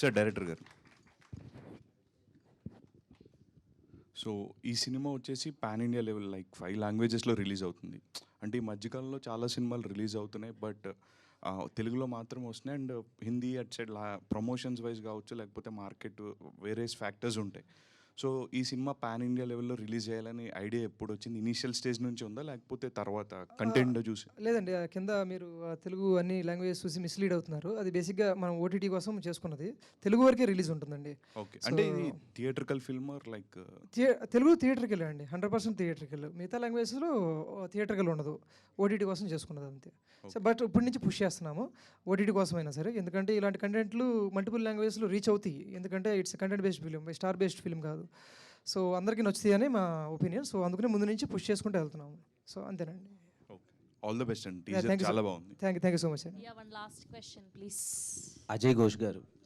Sir director గారు, so ఈ cinema వచ్చేసి పాన్ ఇండియా లెవెల్ లైక్ 5 లాంగ్వేజెస్లో రిలీజ్ అవుతుంది. అంటే ఈ మధ్యకాలంలో చాలా సినిమాలు రిలీజ్ అవుతున్నాయి, బట్ తెలుగులో మాత్రం వస్తున్నాయి. And Hindi at side promotions wise కావచ్చు, లేకపోతే మార్కెట్ వేరియస్ ఫ్యాక్టర్స్ ఉంటాయి. సో ఈ సినిమా పాన్ ఇండియా లెవెల్లో రిలీజ్ చేయాలని ఐడియా ఎప్పుడు వచ్చింది? ఇనీషియల్ స్టేజ్ నుంచి ఉందా, లేకపోతే తర్వాత కంటెంట్ చూసి? లేదండి, కింద మీరు తెలుగు అన్ని లాంగ్వేజెస్ చూసి మిస్లీడ్ అవుతున్నారు. అది బేసిక్గా మనం ఓటీటీ కోసం చేసుకున్నది. తెలుగు వరకే రిలీజ్ ఉంటుందండి. ఓకే, అంటే ఇది థియేట్రికల్ ఫిల్మ్ లైక్? తెలుగు థియేటర్కి అండి, 100% థియేటర్కి. మిగతా లాంగ్వేజెస్లో థియేటర్కి ఉండదు, ఓటీటీ కోసం చేసుకున్నది అంతే. సో బట్ ఇప్పటి నుంచి పుష్ చేస్తున్నాము ఓటీటీ కోసమైనా సరే, ఎందుకంటే ఇలాంటి కంటెంట్లు మల్టిపుల్ లాంగ్వేజెస్లో రీచ్ అవుతాయి. ఎందుకంటే it's content based film, star based film కాదు. సో అందరికీ నచ్చుతాయి అని మా ఒపీనియన్. సో అందుకనే ముందు నుంచి పుష్ చేసుకుంటూ వెళ్తున్నాము. సో అంతేనండి. ఓకే, ఆల్ ద బెస్ట్ అండి. టీజర్ చాలా బాగుంది. థ్యాంక్ యూ సో మచ్ అండి. One last question please. Ajay Ghosh గారు,